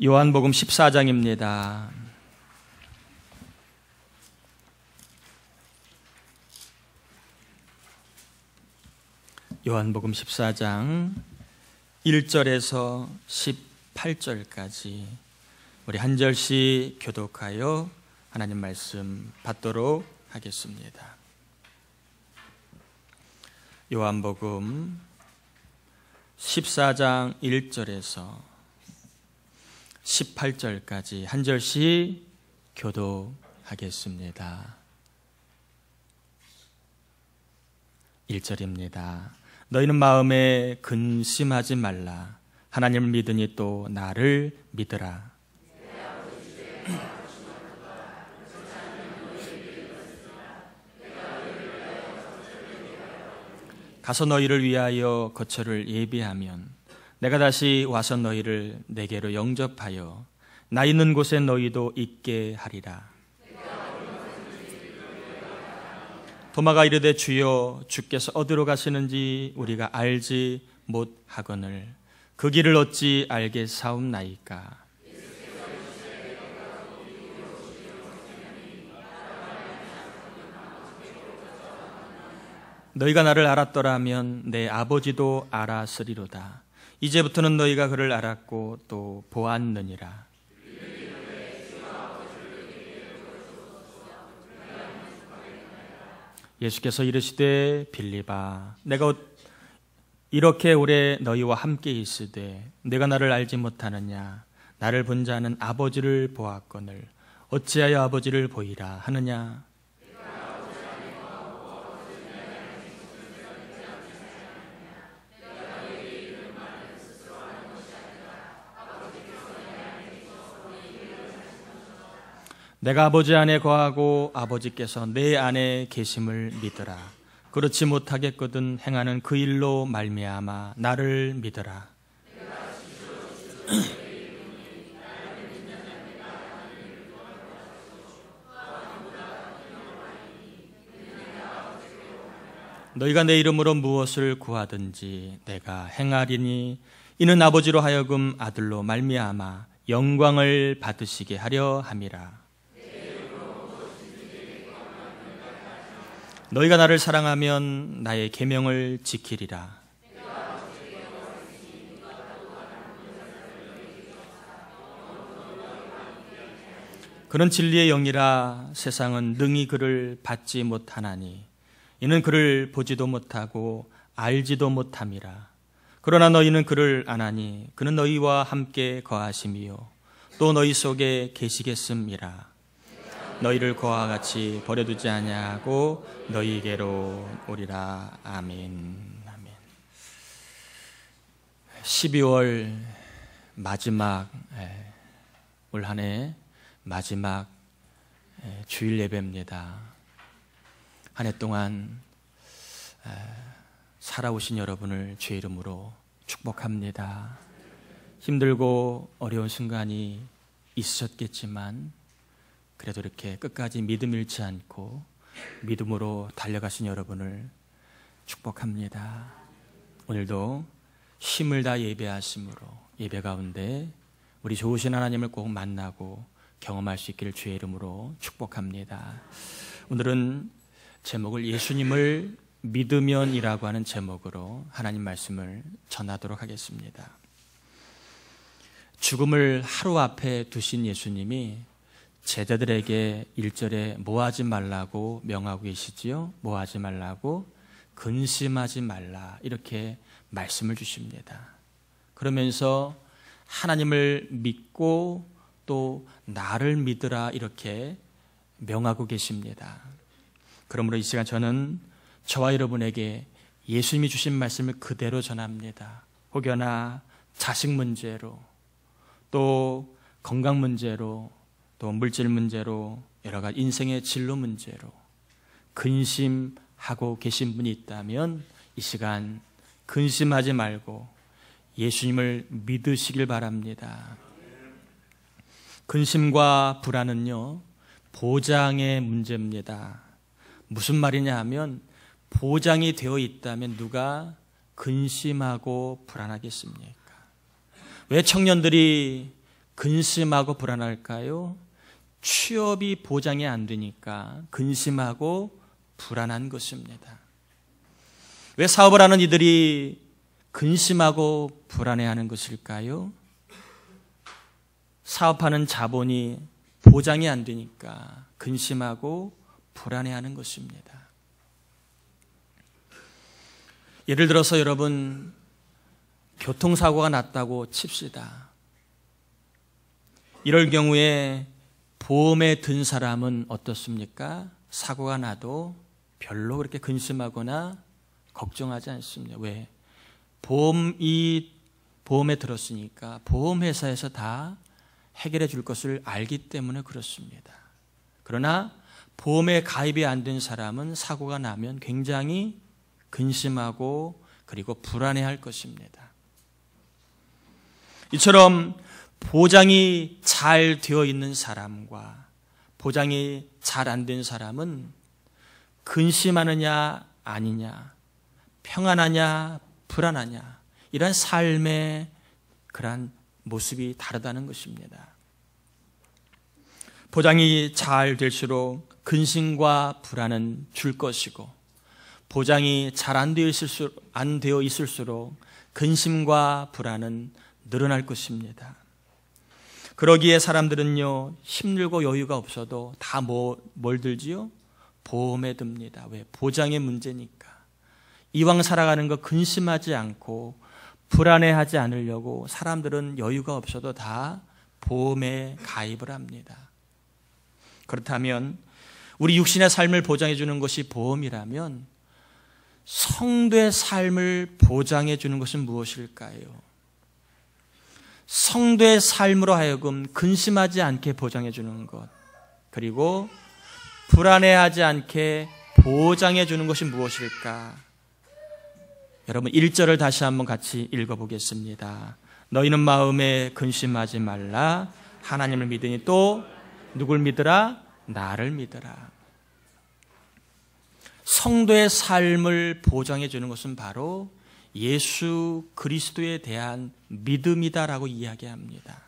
요한복음 14장입니다. 요한복음 14장 1절에서 18절까지 우리 한 절씩 교독하여 하나님 말씀 받도록 하겠습니다. 요한복음 14장 1절에서 18절까지 한 절씩 교독하겠습니다. 1절입니다. 너희는 마음에 근심하지 말라. 하나님을 믿으니 또 나를 믿으라. 가서 너희를 위하여 거처를 예비하면 내가 다시 와서 너희를 내게로 영접하여 나 있는 곳에 너희도 있게 하리라. 도마가 이르되 주여 주께서 어디로 가시는지 우리가 알지 못하거늘 그 길을 어찌 알겠사옵나이까. 너희가 나를 알았더라면 내 아버지도 알았으리로다. 이제부터는 너희가 그를 알았고 또 보았느니라. 예수께서 이르시되 빌립아 내가 이렇게 오래 너희와 함께 있으되 내가 나를 알지 못하느냐. 나를 본 자는 아버지를 보았거늘 어찌하여 아버지를 보이라 하느냐. 내가 아버지 안에 거하고 아버지께서 내 안에 계심을 믿으라. 그렇지 못하겠거든 행하는 그 일로 말미암아 나를 믿으라. 너희가 내 이름으로 무엇을 구하든지 내가 행하리니 이는 아버지로 하여금 아들로 말미암아 영광을 받으시게 하려 함이라. 너희가 나를 사랑하면 나의 계명을 지키리라. 그는 진리의 영이라. 세상은 능히 그를 받지 못하나니 이는 그를 보지도 못하고 알지도 못함이라. 그러나 너희는 그를 아나니 그는 너희와 함께 거하심이요 또 너희 속에 계시겠음이라. 너희를 그와 같이 버려두지 아니하고 너희에게로 오리라. 아멘. 아멘. 12월 마지막 올 한 해 마지막 주일 예배입니다. 한 해 동안 살아오신 여러분을 주의 이름으로 축복합니다. 힘들고 어려운 순간이 있으셨겠지만 그래도 이렇게 끝까지 믿음 잃지 않고 믿음으로 달려가신 여러분을 축복합니다. 오늘도 힘을 다 예배하심으로 예배 가운데 우리 좋으신 하나님을 꼭 만나고 경험할 수 있기를 주의 이름으로 축복합니다. 오늘은 제목을 예수님을 믿으면이라고 하는 제목으로 하나님 말씀을 전하도록 하겠습니다. 죽음을 하루 앞에 두신 예수님이 제자들에게 1절에 뭐하지 말라고 명하고 계시지요? 뭐하지 말라고? 근심하지 말라 이렇게 말씀을 주십니다. 그러면서 하나님을 믿고 또 나를 믿으라 이렇게 명하고 계십니다. 그러므로 이 시간 저는 저와 여러분에게 예수님이 주신 말씀을 그대로 전합니다. 혹여나 자식 문제로 또 건강 문제로 또 물질 문제로 여러 가지 인생의 진로 문제로 근심하고 계신 분이 있다면 이 시간 근심하지 말고 예수님을 믿으시길 바랍니다. 근심과 불안은요 보장의 문제입니다. 무슨 말이냐 하면 보장이 되어 있다면 누가 근심하고 불안하겠습니까? 왜 청년들이 근심하고 불안할까요? 취업이 보장이 안 되니까 근심하고 불안한 것입니다. 왜 사업을 하는 이들이 근심하고 불안해하는 것일까요? 사업하는 자본이 보장이 안 되니까 근심하고 불안해하는 것입니다. 예를 들어서 여러분, 교통사고가 났다고 칩시다. 이럴 경우에 보험에 든 사람은 어떻습니까? 사고가 나도 별로 그렇게 근심하거나 걱정하지 않습니다. 왜? 보험에 들었으니까 보험회사에서 다 해결해 줄 것을 알기 때문에 그렇습니다. 그러나 보험에 가입이 안 된 사람은 사고가 나면 굉장히 근심하고 그리고 불안해할 것입니다. 이처럼 보장이 잘 되어 있는 사람과 보장이 잘 안 된 사람은 근심하느냐 아니냐, 평안하냐 불안하냐, 이런 삶의 그러한 모습이 다르다는 것입니다. 보장이 잘 될수록 근심과 불안은 줄 것이고, 보장이 잘 안 되어 있을수록 근심과 불안은 늘어날 것입니다. 그러기에 사람들은요, 힘들고 여유가 없어도 다 뭘 들지요? 보험에 듭니다. 왜? 보장의 문제니까. 이왕 살아가는 거 근심하지 않고 불안해하지 않으려고 사람들은 여유가 없어도 다 보험에 가입을 합니다. 그렇다면 우리 육신의 삶을 보장해 주는 것이 보험이라면 성도의 삶을 보장해 주는 것은 무엇일까요? 성도의 삶으로 하여금 근심하지 않게 보장해 주는 것, 그리고 불안해하지 않게 보장해 주는 것이 무엇일까? 여러분 1절을 다시 한번 같이 읽어보겠습니다. 너희는 마음에 근심하지 말라. 하나님을 믿으니 또 누굴 믿으라? 나를 믿으라. 성도의 삶을 보장해 주는 것은 바로 예수 그리스도에 대한 믿음이다라고 이야기합니다.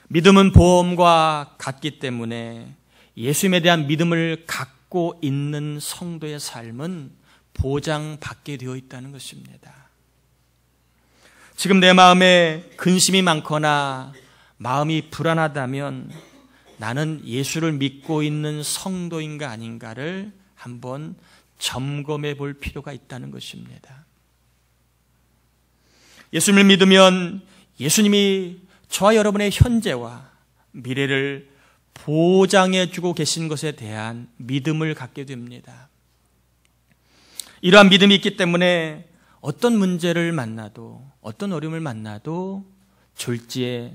믿음은 보험과 같기 때문에 예수님에 대한 믿음을 갖고 있는 성도의 삶은 보장받게 되어 있다는 것입니다. 지금 내 마음에 근심이 많거나 마음이 불안하다면 나는 예수를 믿고 있는 성도인가 아닌가를 한번 점검해 볼 필요가 있다는 것입니다. 예수님을 믿으면 예수님이 저와 여러분의 현재와 미래를 보장해 주고 계신 것에 대한 믿음을 갖게 됩니다. 이러한 믿음이 있기 때문에 어떤 문제를 만나도, 어떤 어려움을 만나도, 졸지에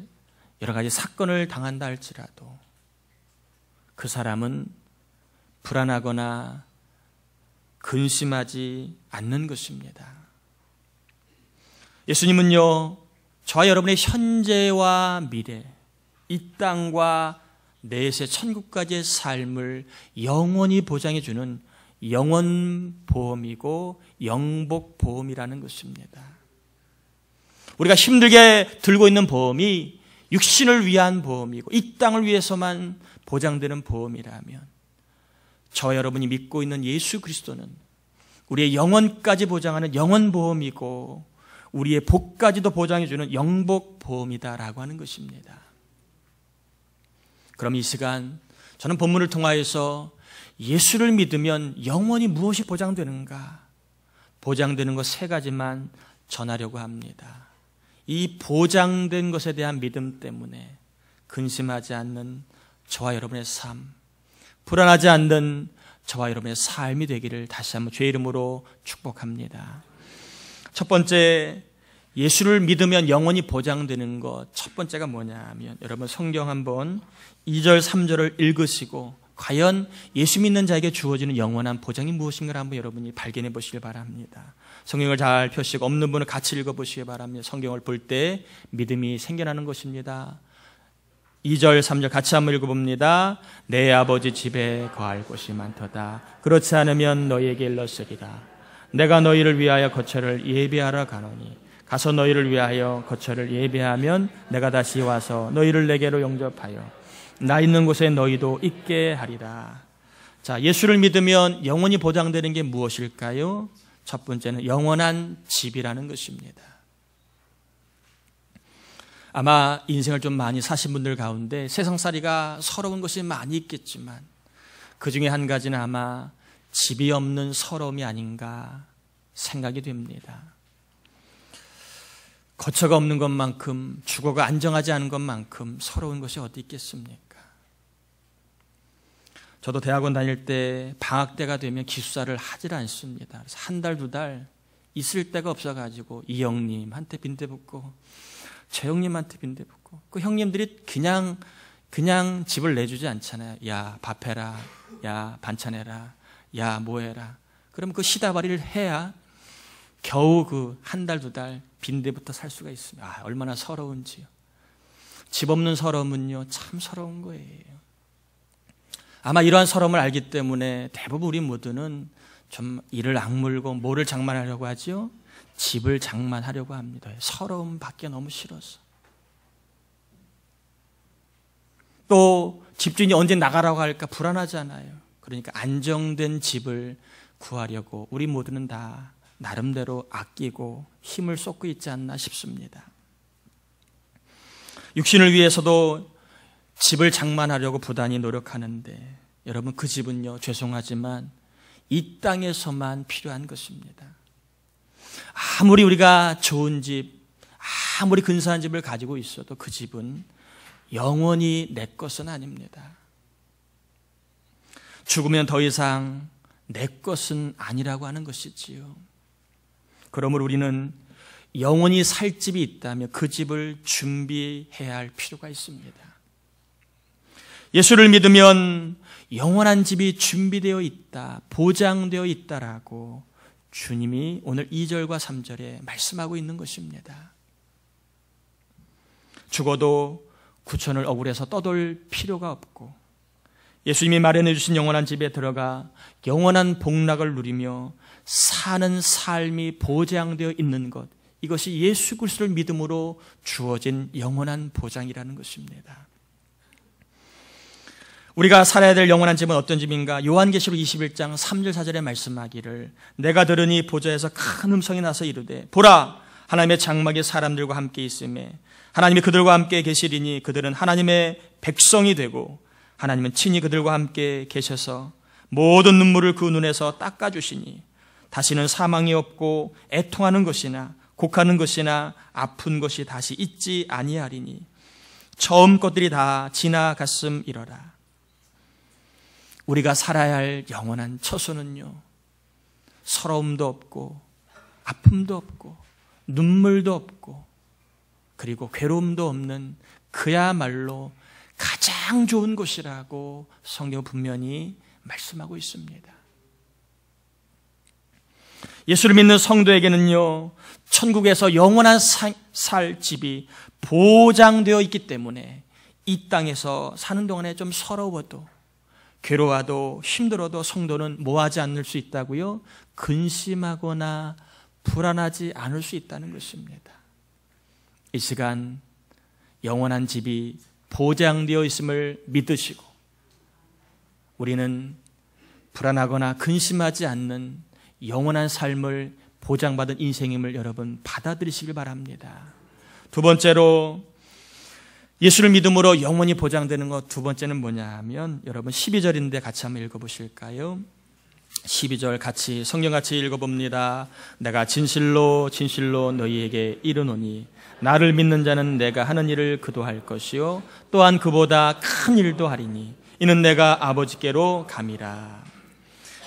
여러 가지 사건을 당한다 할지라도 그 사람은 불안하거나 근심하지 않는 것입니다. 예수님은요, 저와 여러분의 현재와 미래, 이 땅과 내세 천국까지의 삶을 영원히 보장해 주는 영원보험이고 영복보험이라는 것입니다. 우리가 힘들게 들고 있는 보험이 육신을 위한 보험이고 이 땅을 위해서만 보장되는 보험이라면, 저와 여러분이 믿고 있는 예수 그리스도는 우리의 영혼까지 보장하는 영원보험이고 우리의 복까지도 보장해 주는 영복보험이다라고 하는 것입니다. 그럼 이 시간 저는 본문을 통하여서 예수를 믿으면 영원히 무엇이 보장되는가? 보장되는 것 3가지만 전하려고 합니다. 이 보장된 것에 대한 믿음 때문에 근심하지 않는 저와 여러분의 삶, 불안하지 않는 저와 여러분의 삶이 되기를 다시 한번 주의 이름으로 축복합니다. 첫 번째, 예수를 믿으면 영원히 보장되는 것, 첫 번째가 뭐냐 하면, 여러분 성경 한번 2절 3절을 읽으시고 과연 예수 믿는 자에게 주어지는 영원한 보장이 무엇인가를 한번 여러분이 발견해 보시길 바랍니다. 성경을 잘 펴시고 없는 분은 같이 읽어보시기 바랍니다. 성경을 볼 때 믿음이 생겨나는 것입니다. 2절 3절 같이 한번 읽어봅니다. 내 아버지 집에 거할 곳이 많도다. 그렇지 않으면 너희에게 일렀으리라. 내가 너희를 위하여 거처를 예비하러 가노니 가서 너희를 위하여 거처를 예비하면 내가 다시 와서 너희를 내게로 영접하여 나 있는 곳에 너희도 있게 하리라. 자, 예수를 믿으면 영원히 보장되는 게 무엇일까요? 첫 번째는 영원한 집이라는 것입니다. 아마 인생을 좀 많이 사신 분들 가운데 세상살이가 서러운 것이 많이 있겠지만 그 중에 한 가지는 아마 집이 없는 서러움이 아닌가 생각이 됩니다. 거처가 없는 것만큼, 주거가 안정하지 않은 것만큼 서러운 것이 어디 있겠습니까? 저도 대학원 다닐 때 방학 때가 되면 기숙사를 하질 않습니다. 그래서 한 달, 두 달 있을 데가 없어가지고 이 형님한테 빈대붙고 저 형님한테 빈대붙고, 그 형님들이 그냥 집을 내주지 않잖아요. 야, 밥해라, 야, 반찬해라, 야, 뭐해라. 그럼 그 시다발이를 해야 겨우 그 한 달, 두 달 빈대부터 살 수가 있습니다. 아, 얼마나 서러운지요. 집 없는 서러움은요, 참 서러운 거예요. 아마 이러한 서러움을 알기 때문에 대부분 우리 모두는 좀 이를 악물고 뭐를 장만하려고 하죠? 집을 장만하려고 합니다. 서러움 받기 너무 싫어서. 또 집주인이 언제 나가라고 할까 불안하잖아요. 그러니까 안정된 집을 구하려고 우리 모두는 다 나름대로 아끼고 힘을 쏟고 있지 않나 싶습니다. 육신을 위해서도 집을 장만하려고 부단히 노력하는데 여러분, 그 집은요, 죄송하지만 이 땅에서만 필요한 것입니다. 아무리 우리가 좋은 집, 아무리 근사한 집을 가지고 있어도 그 집은 영원히 내 것은 아닙니다. 죽으면 더 이상 내 것은 아니라고 하는 것이지요. 그러므로 우리는 영원히 살 집이 있다면 그 집을 준비해야 할 필요가 있습니다. 예수를 믿으면 영원한 집이 준비되어 있다, 보장되어 있다라고 주님이 오늘 2절과 3절에 말씀하고 있는 것입니다. 죽어도 구천을 억울해서 떠돌 필요가 없고 예수님이 마련해 주신 영원한 집에 들어가 영원한 복락을 누리며 사는 삶이 보장되어 있는 것, 이것이 예수 그리스도를 믿음으로 주어진 영원한 보장이라는 것입니다. 우리가 살아야 될 영원한 집은 어떤 집인가? 요한계시록 21장 3절 4절에 말씀하기를 내가 들으니 보좌에서 큰 음성이 나서 이르되 보라, 하나님의 장막이 사람들과 함께 있음에 하나님이 그들과 함께 계시리니 그들은 하나님의 백성이 되고 하나님은 친히 그들과 함께 계셔서 모든 눈물을 그 눈에서 닦아주시니 다시는 사망이 없고 애통하는 것이나 곡하는 것이나 아픈 것이 다시 있지 아니하리니 처음 것들이 다 지나갔음이러라. 우리가 살아야 할 영원한 처소는요, 서러움도 없고 아픔도 없고 눈물도 없고 그리고 괴로움도 없는 그야말로 가장 좋은 곳이라고 성경 분명히 말씀하고 있습니다. 예수를 믿는 성도에게는요, 천국에서 영원한 살 집이 보장되어 있기 때문에 이 땅에서 사는 동안에 좀 서러워도 괴로워도 힘들어도 성도는 뭐 하지 않을 수 있다고요? 근심하거나 불안하지 않을 수 있다는 것입니다. 이 시간 영원한 집이 보장되어 있음을 믿으시고 우리는 불안하거나 근심하지 않는 영원한 삶을 보장받은 인생임을 여러분 받아들이시길 바랍니다. 두 번째로 예수를 믿음으로 영원히 보장되는 것, 두 번째는 뭐냐 하면 여러분 12절인데 같이 한번 읽어보실까요? 12절 같이 성경 같이 읽어봅니다. 내가 진실로 진실로 너희에게 이르노니 나를 믿는 자는 내가 하는 일을 그도 할 것이요 또한 그보다 큰 일도 하리니 이는 내가 아버지께로 감이라.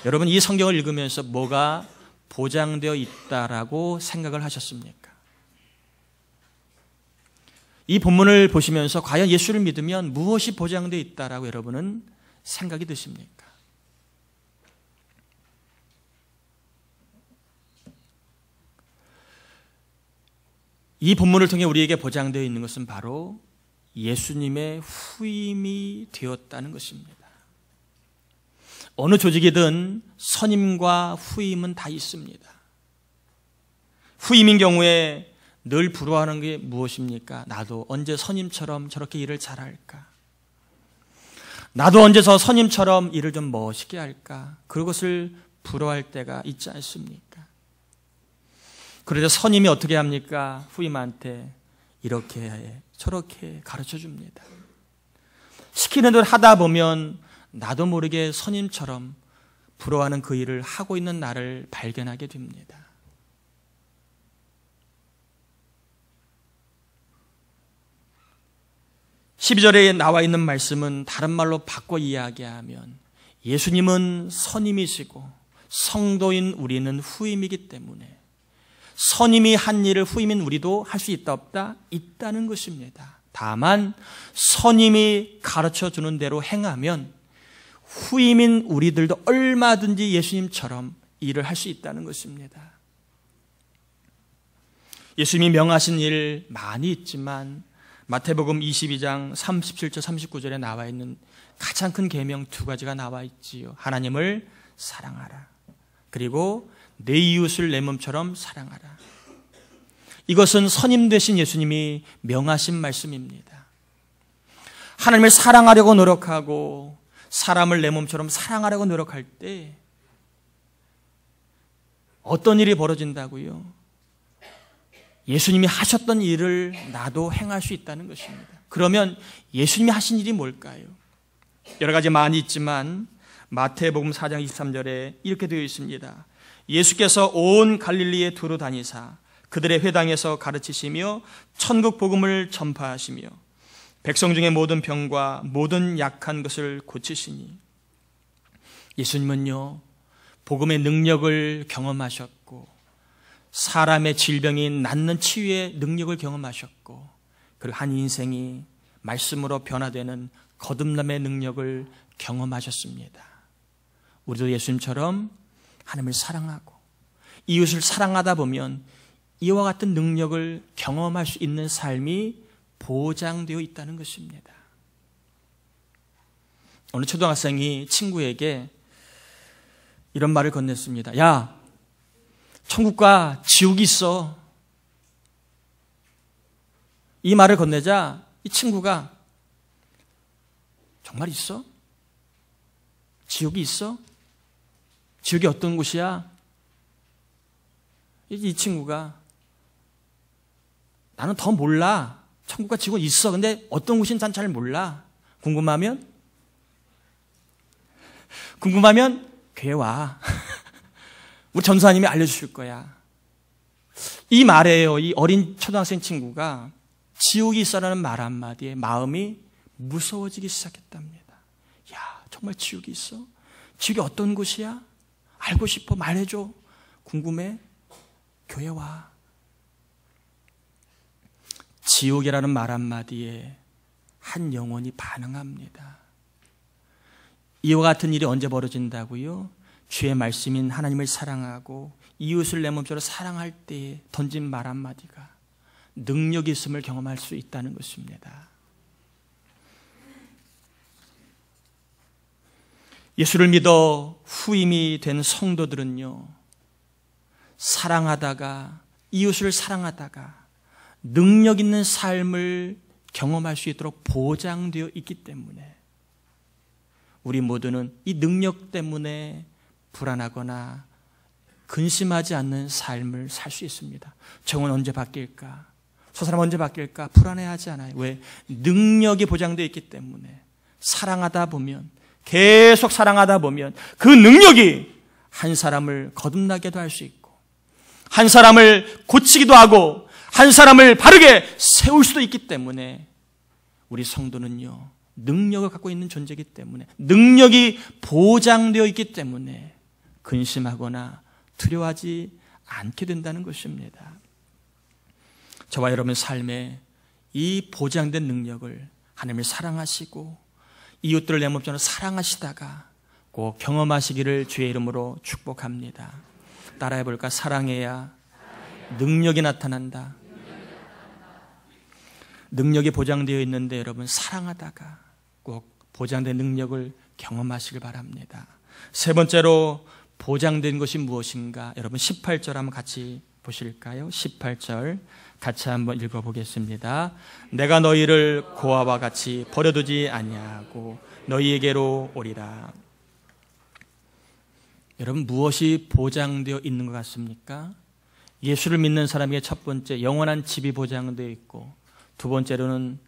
여러분, 이 성경을 읽으면서 뭐가 보장되어 있다라고 생각을 하셨습니까? 이 본문을 보시면서 과연 예수를 믿으면 무엇이 보장되어 있다라고 여러분은 생각이 드십니까? 이 본문을 통해 우리에게 보장되어 있는 것은 바로 예수님의 후임이 되었다는 것입니다. 어느 조직이든 선임과 후임은 다 있습니다. 후임인 경우에 늘 부러워하는 게 무엇입니까? 나도 언제 선임처럼 저렇게 일을 잘할까? 나도 언제 저 선임처럼 일을 좀 멋있게 할까? 그것을 부러워할 때가 있지 않습니까? 그런데 선임이 어떻게 합니까? 후임한테 이렇게 해, 저렇게 가르쳐 줍니다. 시키는 대로 하다 보면 나도 모르게 선임처럼 부러워하는 그 일을 하고 있는 나를 발견하게 됩니다. 12절에 나와 있는 말씀은 다른 말로 바꿔 이야기하면 예수님은 선임이시고 성도인 우리는 후임이기 때문에 선임이 한 일을 후임인 우리도 할 수 있다 없다? 있다는 것입니다. 다만 선임이 가르쳐주는 대로 행하면 후임인 우리들도 얼마든지 예수님처럼 일을 할 수 있다는 것입니다. 예수님이 명하신 일 많이 있지만 마태복음 22장 37절 39절에 나와 있는 가장 큰 계명 두 가지가 나와 있지요. 하나님을 사랑하라. 그리고 내 이웃을 내 몸처럼 사랑하라. 이것은 선임 되신 예수님이 명하신 말씀입니다. 하나님을 사랑하려고 노력하고 사람을 내 몸처럼 사랑하려고 노력할 때 어떤 일이 벌어진다고요? 예수님이 하셨던 일을 나도 행할 수 있다는 것입니다. 그러면 예수님이 하신 일이 뭘까요? 여러 가지 많이 있지만 마태복음 4장 23절에 이렇게 되어 있습니다. 예수께서 온 갈릴리에 두루 다니사 그들의 회당에서 가르치시며 천국 복음을 전파하시며 백성 중에 모든 병과 모든 약한 것을 고치시니. 예수님은요, 복음의 능력을 경험하셨고 사람의 질병이 낫는 치유의 능력을 경험하셨고 그리고 한 인생이 말씀으로 변화되는 거듭남의 능력을 경험하셨습니다. 우리도 예수님처럼 하나님을 사랑하고 이웃을 사랑하다 보면 이와 같은 능력을 경험할 수 있는 삶이 보장되어 있다는 것입니다. 어느 초등학생이 친구에게 이런 말을 건넸습니다. 야, 천국과 지옥이 있어. 이 말을 건네자 이 친구가 정말 있어? 지옥이 있어? 지옥이 어떤 곳이야? 이 친구가 나는 더 몰라. 천국과 지옥은 있어. 근데 어떤 곳인지 난 잘 몰라. 궁금하면 교회 와. 우리 전사님이 알려주실 거야. 이 말에요. 이 어린 초등학생 친구가 지옥이 있어라는 말 한마디에 마음이 무서워지기 시작했답니다. 야, 정말 지옥이 있어? 지옥이 어떤 곳이야? 알고 싶어. 말해줘. 궁금해. 교회 와. 지옥이라는 말 한마디에 한 영혼이 반응합니다. 이와 같은 일이 언제 벌어진다고요? 주의 말씀인 하나님을 사랑하고 이웃을 내 몸처럼 사랑할 때에 던진 말 한마디가 능력이 있음을 경험할 수 있다는 것입니다. 예수를 믿어 후임이 된 성도들은요, 사랑하다가 이웃을 사랑하다가 능력 있는 삶을 경험할 수 있도록 보장되어 있기 때문에 우리 모두는 이 능력 때문에 불안하거나 근심하지 않는 삶을 살 수 있습니다. 정은 언제 바뀔까? 저 사람 언제 바뀔까? 불안해하지 않아요. 왜? 능력이 보장되어 있기 때문에 사랑하다 보면, 계속 사랑하다 보면 그 능력이 한 사람을 거듭나게도 할 수 있고 한 사람을 고치기도 하고 한 사람을 바르게 세울 수도 있기 때문에 우리 성도는요, 능력을 갖고 있는 존재이기 때문에, 능력이 보장되어 있기 때문에 근심하거나 두려워하지 않게 된다는 것입니다. 저와 여러분 삶에 이 보장된 능력을 하나님을 사랑하시고 이웃들을 내 몸처럼 사랑하시다가 꼭 경험하시기를 주의 이름으로 축복합니다. 따라해 볼까? 사랑해야 능력이 나타난다. 능력이 보장되어 있는데 여러분 사랑하다가 꼭 보장된 능력을 경험하시길 바랍니다. 세 번째로 보장된 것이 무엇인가? 여러분 18절 한번 같이 보실까요? 18절 같이 한번 읽어보겠습니다. 내가 너희를 고아와 같이 버려두지 아니하고 너희에게로 오리라. 여러분, 무엇이 보장되어 있는 것 같습니까? 예수를 믿는 사람에게 첫 번째 영원한 집이 보장되어 있고, 두 번째로는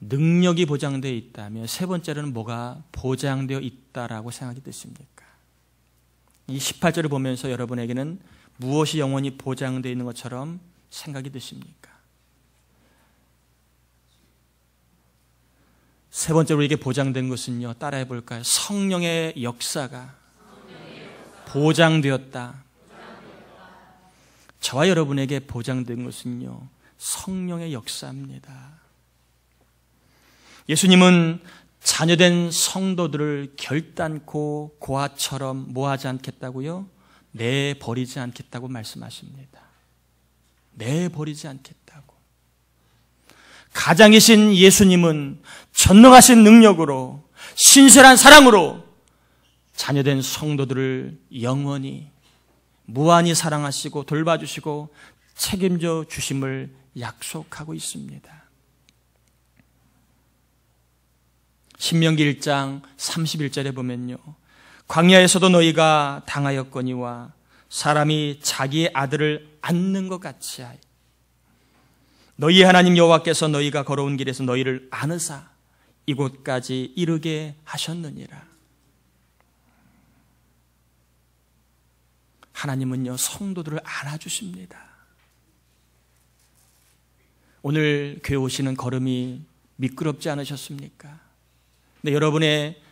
능력이 보장되어 있다며, 세 번째로는 뭐가 보장되어 있다라고 생각이 드십니까? 이 18절을 보면서 여러분에게는 무엇이 영원히 보장되어 있는 것처럼 생각이 드십니까? 세 번째로 우리에게 보장된 것은요, 따라해 볼까요? 성령의 역사가 보장되었다. 저와 여러분에게 보장된 것은요, 성령의 역사입니다. 예수님은 자녀된 성도들을 결단코 고아처럼 뭐하지 않겠다고요? 내버리지 않겠다고 말씀하십니다. 내버리지 않겠다고. 가장이신 예수님은 전능하신 능력으로, 신실한 사랑으로 자녀된 성도들을 영원히 무한히 사랑하시고 돌봐주시고 책임져 주심을 약속하고 있습니다. 신명기 1장 31절에 보면요, 광야에서도 너희가 당하였거니와 사람이 자기의 아들을 안는 것 같이 하여 너희 하나님 여호와께서 너희가 걸어온 길에서 너희를 안으사 이곳까지 이르게 하셨느니라. 하나님은요, 성도들을 안아주십니다. 오늘 교회 오시는 걸음이 미끄럽지 않으셨습니까? 근데 여러분의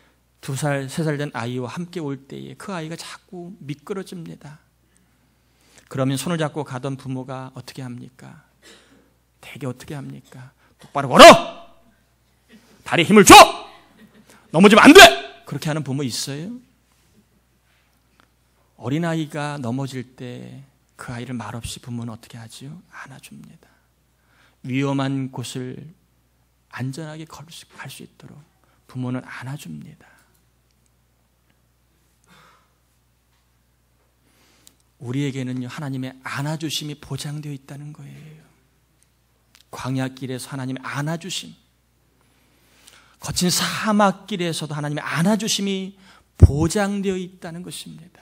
2살, 3살 된 아이와 함께 올 때에 그 아이가 자꾸 미끄러집니다. 그러면 손을 잡고 가던 부모가 어떻게 합니까? 대개 어떻게 합니까? 똑바로 걸어! 다리에 힘을 줘! 넘어지면 안 돼! 그렇게 하는 부모 있어요? 어린아이가 넘어질 때 그 아이를 말없이 부모는 어떻게 하지요? 안아줍니다. 위험한 곳을 안전하게 갈 수 있도록 부모는 안아줍니다. 우리에게는요, 하나님의 안아주심이 보장되어 있다는 거예요. 광야길에서 하나님의 안아주심, 거친 사막길에서도 하나님의 안아주심이 보장되어 있다는 것입니다.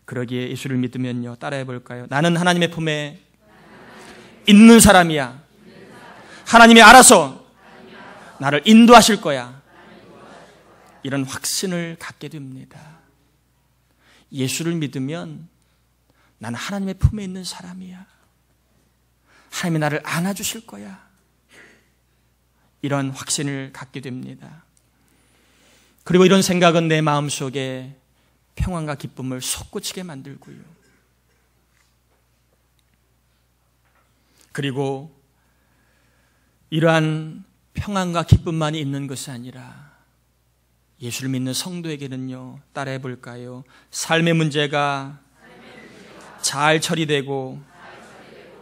그러기에 예수를 믿으면요, 따라해 볼까요? 나는 하나님의 품에 있는 사람이야. 하나님이 알아서 나를 인도하실 거야. 이런 확신을 갖게 됩니다. 예수를 믿으면 나는 하나님의 품에 있는 사람이야. 하나님이 나를 안아주실 거야. 이런 확신을 갖게 됩니다. 그리고 이런 생각은 내 마음속에 평안과 기쁨을 솟구치게 만들고요. 그리고 이러한 평안과 기쁨만이 있는 것이 아니라 예수를 믿는 성도에게는요, 따라해 볼까요? 삶의 문제가 잘 처리되고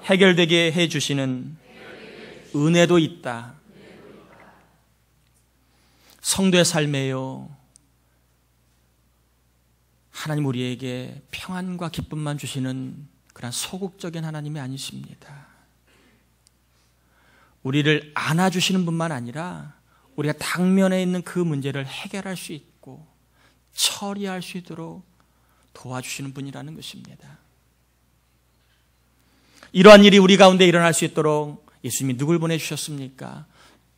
해결되게 해주시는 은혜도 있다. 성도의 삶에요, 하나님 우리에게 평안과 기쁨만 주시는 그런 소극적인 하나님이 아니십니다. 우리를 안아주시는 분만 아니라 우리가 당면에 있는 그 문제를 해결할 수 있고 처리할 수 있도록 도와주시는 분이라는 것입니다. 이러한 일이 우리 가운데 일어날 수 있도록 예수님이 누굴 보내주셨습니까?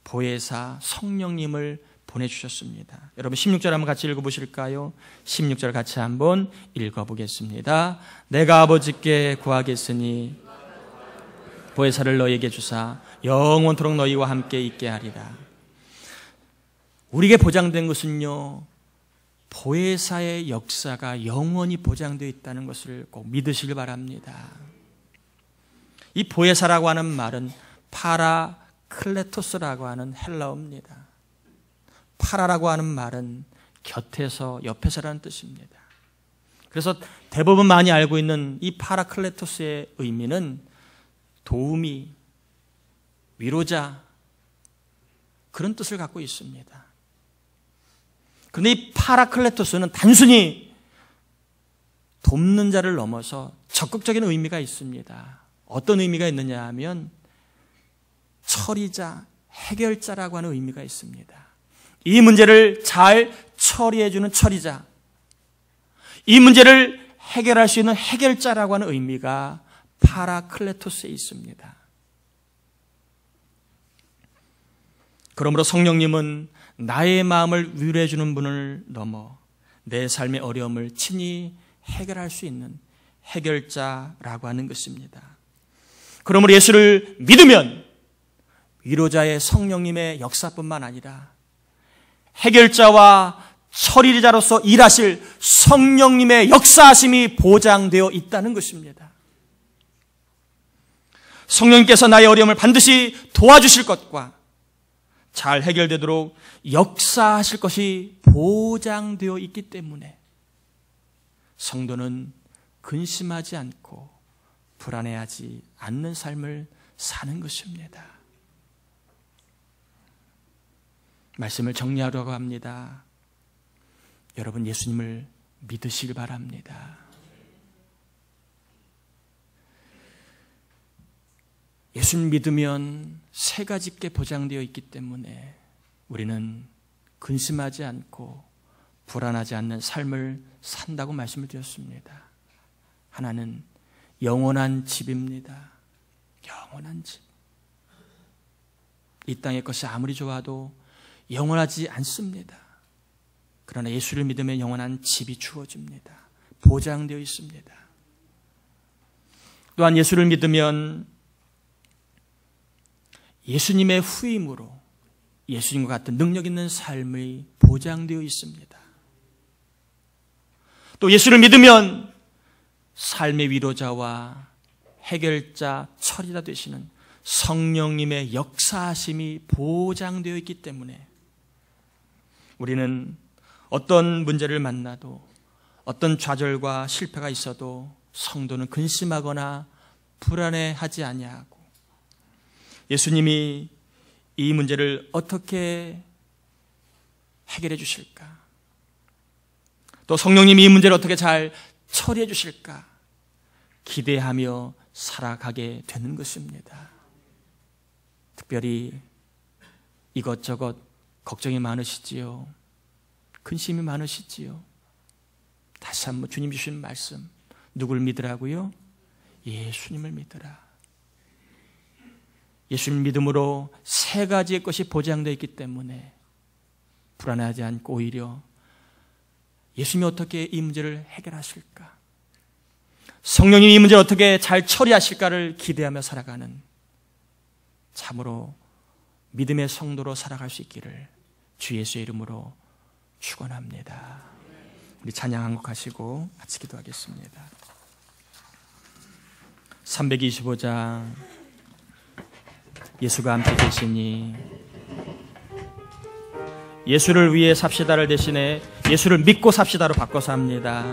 보혜사 성령님을 보내주셨습니다. 여러분 16절 한번 같이 읽어보실까요? 16절 같이 한번 읽어보겠습니다. 내가 아버지께 구하겠으니 보혜사를 너희에게 주사 영원토록 너희와 함께 있게 하리라. 우리에게 보장된 것은요, 보혜사의 역사가 영원히 보장되어 있다는 것을 꼭 믿으시길 바랍니다. 이 보혜사라고 하는 말은 파라클레토스라고 하는 헬라어입니다. 파라라고 하는 말은 곁에서, 옆에서라는 뜻입니다. 그래서 대부분 많이 알고 있는 이 파라클레토스의 의미는 도우미, 위로자, 그런 뜻을 갖고 있습니다. 그런데 이 파라클레토스는 단순히 돕는 자를 넘어서 적극적인 의미가 있습니다. 어떤 의미가 있느냐 하면 처리자, 해결자라고 하는 의미가 있습니다. 이 문제를 잘 처리해주는 처리자, 이 문제를 해결할 수 있는 해결자라고 하는 의미가 파라클레토스에 있습니다. 그러므로 성령님은 나의 마음을 위로해 주는 분을 넘어 내 삶의 어려움을 친히 해결할 수 있는 해결자라고 하는 것입니다. 그러므로 예수를 믿으면 위로자의 성령님의 역사뿐만 아니라 해결자와 처리자로서 일하실 성령님의 역사하심이 보장되어 있다는 것입니다. 성령님께서 나의 어려움을 반드시 도와주실 것과 잘 해결되도록 역사하실 것이 보장되어 있기 때문에 성도는 근심하지 않고 불안해하지 않는 삶을 사는 것입니다. 말씀을 정리하려고 합니다. 여러분, 예수님을 믿으시길 바랍니다. 예수님 믿으면 세 가지께 보장되어 있기 때문에 우리는 근심하지 않고 불안하지 않는 삶을 산다고 말씀을 드렸습니다. 하나는 영원한 집입니다. 영원한 집. 이 땅의 것이 아무리 좋아도 영원하지 않습니다. 그러나 예수를 믿으면 영원한 집이 주어집니다. 보장되어 있습니다. 또한 예수를 믿으면 예수님의 후임으로 예수님과 같은 능력 있는 삶이 보장되어 있습니다. 또 예수를 믿으면 삶의 위로자와 해결자, 처리자 되시는 성령님의 역사하심이 보장되어 있기 때문에 우리는 어떤 문제를 만나도 어떤 좌절과 실패가 있어도 성도는 근심하거나 불안해하지 아니하고 예수님이 이 문제를 어떻게 해결해 주실까? 또 성령님이 이 문제를 어떻게 잘 처리해 주실까? 기대하며 살아가게 되는 것입니다. 특별히 이것저것 걱정이 많으시지요. 근심이 많으시지요. 다시 한번 주님 주신 말씀, 누굴 믿으라고요? 예수님을 믿으라. 예수님 믿음으로 세 가지의 것이 보장되어 있기 때문에 불안하지 않고 오히려 예수님이 어떻게 이 문제를 해결하실까? 성령님이 이 문제를 어떻게 잘 처리하실까를 기대하며 살아가는 참으로 믿음의 성도로 살아갈 수 있기를 주 예수의 이름으로 축원합니다. 우리 찬양 한 곡 하시고 같이 기도하겠습니다. 325장 예수가 함께 계시니 예수를 위해 삽시다를 대신해 예수를 믿고 삽시다로 바꿔서 합니다.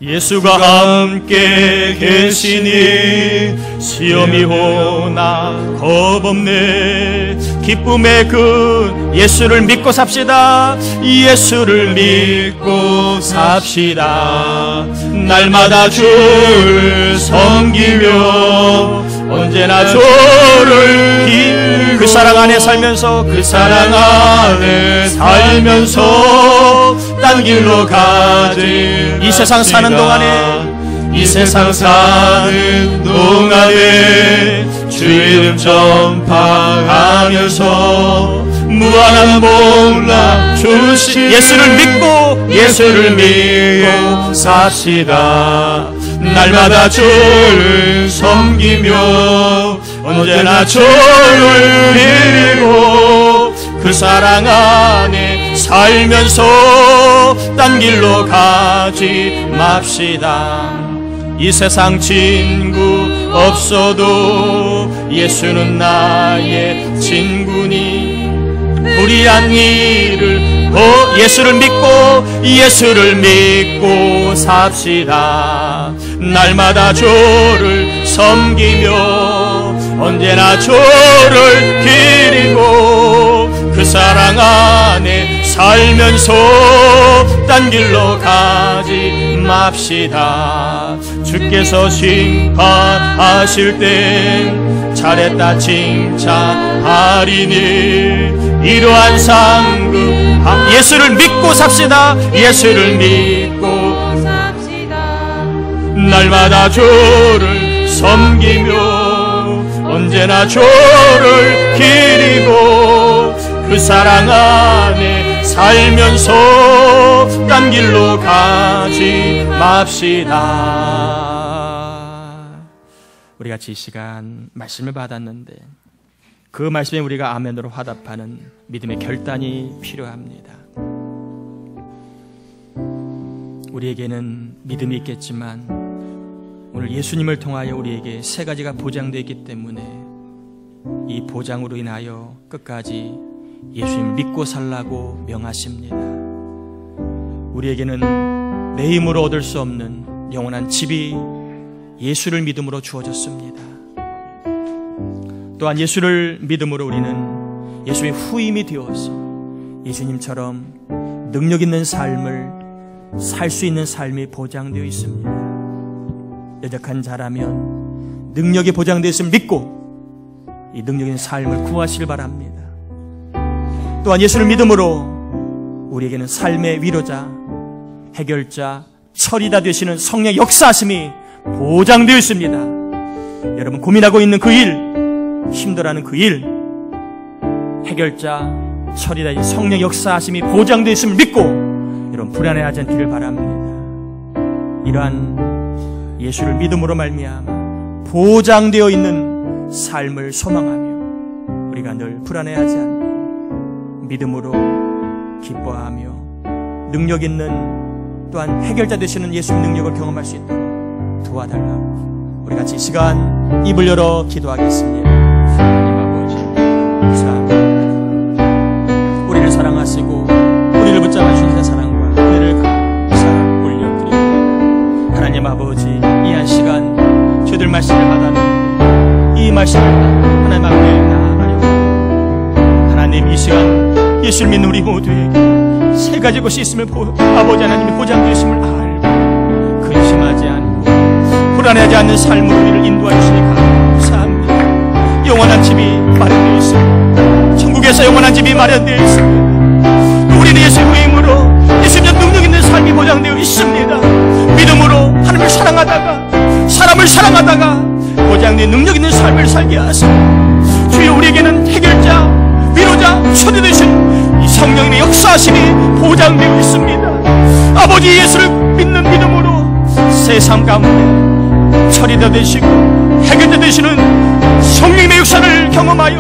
예수가 함께 계시니 시험이 오나 겁없네. 기쁨의 근 예수를 믿고 삽시다. 예수를 믿고 삽시다. 날마다 주를 섬기며 언제나 주를 그 사랑 안에 살면서 그 사랑 안에 살면서 딴 길로 가지 이 세상 사는 동안에 이 세상 사는 동안에 주 이름 전파하면서 무한한 복락 주시 예수를 믿고 삽시다. 날마다 주를 섬기며 언제나 주를 믿고 그 사랑 안에 살면서 딴 길로 가지 맙시다. 이 세상 친구 없어도 예수는 나의 친구니 불의한 일을 예수를 믿고 삽시다. 날마다 주를 섬기며 언제나 주를 기리고 그 사랑 안에 살면서 딴 길로 가지 맙시다. 주께서 심판하실 땐 잘했다 칭찬하리니 이러한 상급 예수를 믿고 삽시다. 예수를 믿고 삽시다. 날마다 주를 섬기며 언제나 주를 기리고 그 사랑 안에 살면서 딴 길로 가지 맙시다. 우리 같이 이 시간 말씀을 받았는데 그 말씀에 우리가 아멘으로 화답하는 믿음의 결단이 필요합니다. 우리에게는 믿음이 있겠지만 오늘 예수님을 통하여 우리에게 세 가지가 보장되어 있기 때문에 이 보장으로 인하여 끝까지 예수님을 믿고 살라고 명하십니다. 우리에게는 내 힘으로 얻을 수 없는 영원한 집이 예수를 믿음으로 주어졌습니다. 또한 예수를 믿음으로 우리는 예수의 후임이 되어서 예수님처럼 능력 있는 삶을 살 수 있는 삶이 보장되어 있습니다. 여적한 자라면 능력이 보장되어 있음을 믿고 이 능력 있는 삶을 구하시길 바랍니다. 또한 예수를 믿음으로 우리에게는 삶의 위로자, 해결자, 철이다 되시는 성령의 역사하심이 보장되어 있습니다. 여러분 고민하고 있는 그 일, 힘들어하는 그 일, 해결자, 철이다 성령의 역사하심이 보장되어 있음을 믿고 여러분 불안해하지 않기를 바랍니다. 이러한 예수를 믿음으로 말미암아 보장되어 있는 삶을 소망하며 우리가 늘 불안해하지 않고 믿음으로 기뻐하며 능력 있는 또한 해결자 되시는 예수의 능력을 경험할 수 있도록 도와달라고 우리 같이 이 시간 입을 열어 기도하겠습니다. 하나님 아버지 감사합니다. 우리를 사랑하시고 우리를 붙잡아 주신 사랑과 은혜를 감사 올려드립니다. 하나님 아버지 이 한 시간 저희들 말씀을 받았는데 이 말씀을 하나님 앞에 나아가려고 하나님 이 시간 예수를 믿는 우리 모두에게 세 가지 것이 있음을 아버지 하나님이 보장되어 있음을 알고 근심하지 않고 불안해하지 않는 삶으로 우리를 인도하여 주시니 감사합니다. 영원한 집이 마련되어 있습니다. 천국에서 영원한 집이 마련되어 있습니다. 우리는 예수의 후임으로 예수님의 능력 있는 삶이 보장되어 있습니다. 믿음으로 하나님을 사랑하다가 사람을 사랑하다가 보장된 능력 있는 삶을 살게 하시고 주여 우리에게는 해결자, 위로자, 천이 되신 이 성령님의 역사하심이 보장되어 있습니다. 아버지 예수를 믿는 믿음으로 세상 가운데 철이다 되시고 해결자 되시는 성령님의 역사를 경험하여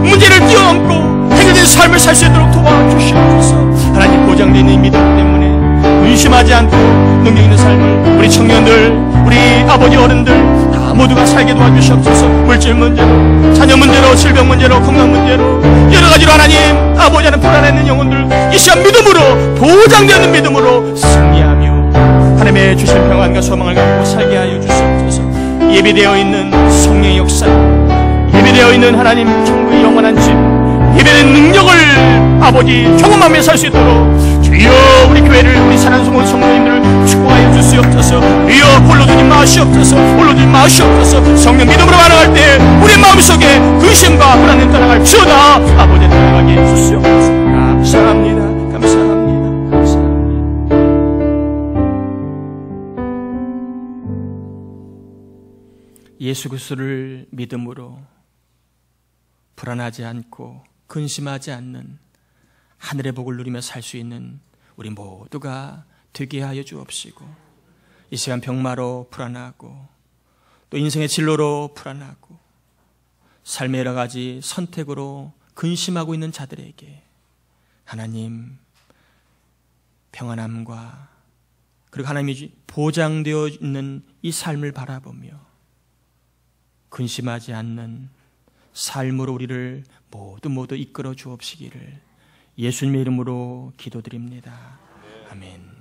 문제를 뛰어넘고 해결된 삶을 살 수 있도록 도와주시옵소서. 하나님 보장된 이 믿음 때문에 의심하지 않고 능력 있는 삶을 우리 청년들, 우리 아버지 어른들 다 모두가 살게 도와주시옵소서. 물질 문제로, 자녀 문제로, 질병 문제로, 건강 문제로 여러 가지로 하나님 아버지 하는 불안해있는 영혼들 이 시간 믿음으로 보장되는 믿음으로 승리하며 하나님의 주신 평안과 소망을 갖고 살게 하여 주시옵소서. 예비되어 있는 성령의 역사, 예비되어 있는 하나님 천국의 영원한 집, 예배된 능력을 아버지 경험하며 살 수 있도록 주여 우리 교회를 우리 사랑스러운 성도님들을 축복하여 주시옵소서. 주여 홀로 두지 마시옵소서. 홀로 두지 마시옵소서. 성령 믿음으로 반응할 때 우리 마음속에 근심과 불안을 떠나갈 주다 아버지 떠나가게 해주시옵소서. 감사합니다. 감사합니다. 감사합니다. 예수 그리스도를 믿음으로 불안하지 않고 근심하지 않는 하늘의 복을 누리며 살 수 있는 우리 모두가 되게 하여 주옵시고 이 시간 병마로 불안하고 또 인생의 진로로 불안하고 삶의 여러 가지 선택으로 근심하고 있는 자들에게 하나님 평안함과 그리고 하나님이 보장되어 있는 이 삶을 바라보며 근심하지 않는 삶으로 우리를 모두 이끌어 주옵시기를 예수님의 이름으로 기도드립니다. 아멘.